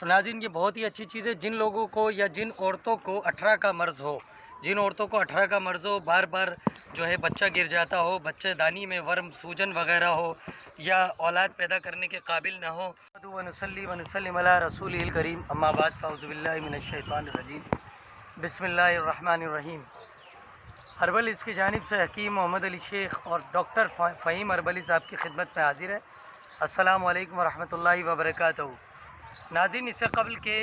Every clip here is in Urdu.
تو ناظرین یہ بہت ہی اچھی چیز ہے جن لوگوں کو یا جن عورتوں کو 18 کا مرض ہو، جن عورتوں کو 18 کا مرض ہو، بار بار جو ہے بچہ گر جاتا ہو، بچہ دانی میں ورم سوجن وغیرہ ہو یا اولاد پیدا کرنے کے قابل نہ ہو، ونصلی ونسلم علی رسول الکریم، اما بعد فاعوذ باللہ من الشیطان الرجیم، بسم اللہ الرحمن الرحیم۔ اربلز کی جانب سے حکیم محمد علی شیخ اور ڈاکٹر فہیم اربلز آپ کی خدمت میں حاضر ہے۔ السلام علیکم ورحمۃ اللہ وبرکاتہ۔ ناظرین، اس سے قبل کہ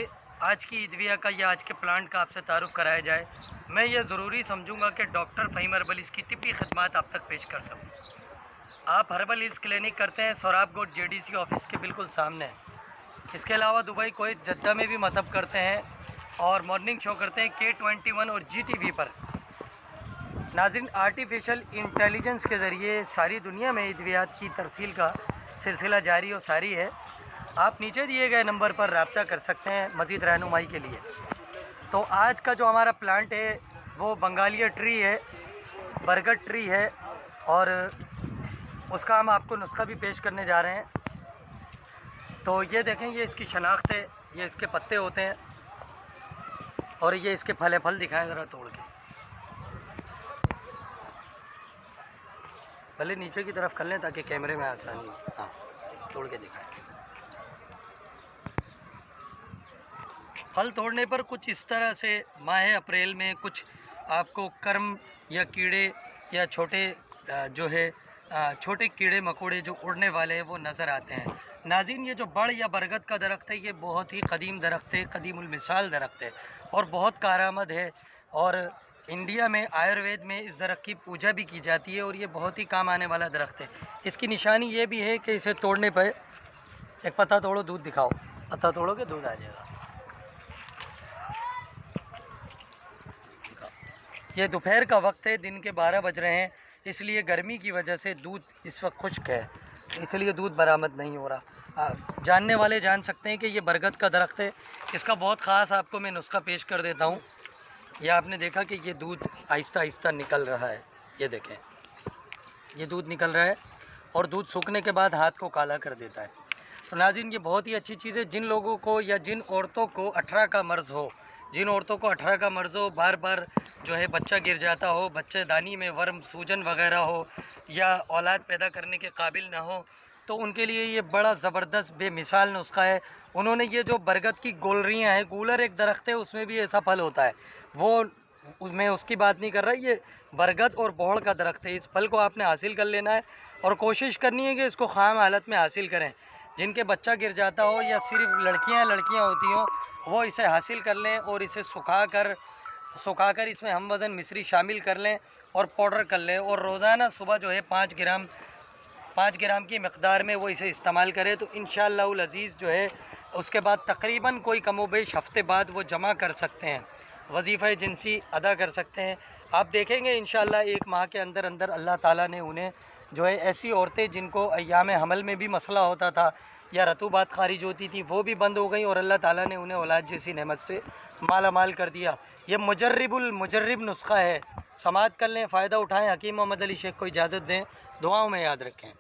آج کی ادویہ کا یا آج کے پلانٹ کا آپ سے تعارف کرایا جائے، میں یہ ضروری سمجھوں گا کہ ڈاکٹر فہیم اربلز کی طبی خدمات آپ تک پیش کر سکوں۔ آپ ہربل ہلز کلینک کرتے ہیں، سوراب گوٹ JDC آفس کے بالکل سامنے ہے۔ اس کے علاوہ دبئی، کویت، جدہ میں بھی مطب کرتے ہیں اور مارننگ شو کرتے ہیں K21 اور GTV پر۔ ناظرین، آرٹیفیشل انٹیلیجنس کے ذریعے ساری دنیا میں ادویات کی ترسیل کا سلسلہ جاری و ساری ہے۔ آپ نیچے دیے گئے نمبر پر رابطہ کر سکتے ہیں مزید رہنمائی کے لیے۔ تو آج کا جو ہمارا پلانٹ ہے وہ بنگالیہ ٹری ہے، برگد ٹری ہے، اور اس کا ہم آپ کو نسخہ بھی پیش کرنے جا رہے ہیں۔ تو یہ دیکھیں، یہ اس کی شناخت ہے، یہ اس کے پتے ہوتے ہیں اور یہ اس کے پھل دکھائیں ذرا توڑ کے، پہلے نیچے کی طرف کر لیں تاکہ کیمرے میں آسانی ہو۔ ہاں، توڑ کے دکھائیں۔ پھل توڑنے پر کچھ اس طرح سے ماہ اپریل میں کچھ آپ کو کرم یا کیڑے یا چھوٹے کیڑے مکوڑے جو اڑنے والے ہیں وہ نظر آتے ہیں۔ ناظرین، یہ جو بڑ یا برگد کا درخت ہے یہ بہت ہی قدیم درخت ہے، قدیم المثال درخت ہے اور بہت کارآمد ہے، اور انڈیا میں آیوروید میں اس درخت کی پوجا بھی کی جاتی ہے اور یہ بہت ہی کام آنے والا درخت ہے۔ اس کی نشانی یہ بھی ہے کہ اسے توڑنے پہ ایک پتا توڑو، دودھ دکھاؤ، پتا توڑو کہ دودھ آ جائے گا۔ یہ دوپہر کا وقت ہے، دن کے 12 بج رہے ہیں، اس لیے گرمی کی وجہ سے دودھ اس وقت خشک ہے، اس لیے دودھ برآمد نہیں ہو رہا۔ جاننے والے جان سکتے ہیں کہ یہ برگد کا درخت ہے۔ اس کا بہت خاص آپ کو میں نسخہ پیش کر دیتا ہوں۔ یہ آپ نے دیکھا کہ یہ دودھ آہستہ آہستہ نکل رہا ہے، یہ دیکھیں، یہ دودھ نکل رہا ہے اور دودھ سوکھنے کے بعد ہاتھ کو کالا کر دیتا ہے۔ تو ناظرین، یہ بہت ہی اچھی چیز ہے جن لوگوں کو یا جن عورتوں کو 18 کا مرض ہو، جن عورتوں کو 18 کا مرض ہو، بار بار جو ہے بچہ گر جاتا ہو، بچہ دانی میں ورم سوجن وغیرہ ہو یا اولاد پیدا کرنے کے قابل نہ ہو، تو ان کے لیے یہ بڑا زبردست بے مثال نسخہ ہے۔ انہوں نے یہ جو برگد کی گولریاں ہیں، گولر ایک درخت ہے، اس میں بھی ایسا پھل ہوتا ہے، وہ میں اس کی بات نہیں کر رہا، یہ برگد اور بوہڑ کا درخت ہے۔ اس پھل کو آپ نے حاصل کر لینا ہے اور کوشش کرنی ہے کہ اس کو خام حالت میں حاصل کریں۔ جن کے بچہ گر جاتا ہو یا صرف لڑکیاں ہوتی ہوں، وہ اسے حاصل کر لیں اور اسے سکھا کر اس میں ہم وزن مصری شامل کر لیں اور پاؤڈر کر لیں، اور روزانہ صبح جو ہے 5 گرام کی مقدار میں وہ اسے استعمال کرے تو انشاءاللہ العزیز جو ہے اس کے بعد تقریباً کوئی کم و بیش ہفتے بعد وہ جمع کر سکتے ہیں، وظیفہ جنسی ادا کر سکتے ہیں۔ آپ دیکھیں گے انشاءاللہ 1 ماہ کے اندر اللہ تعالیٰ نے انہیں جو ہے ایسی عورتیں جن کو ایام حمل میں بھی مسئلہ ہوتا تھا یا رطوبات خارج ہوتی تھی وہ بھی بند ہو گئیں، اور اللہ تعالیٰ نے انہیں اولاد جیسی نعمت سے مالا مال کر دیا۔ یہ مجرب نسخہ ہے، سماعت کر لیں، فائدہ اٹھائیں۔ حکیم محمد علی شیخ کو اجازت دیں، دعاؤں میں یاد رکھیں۔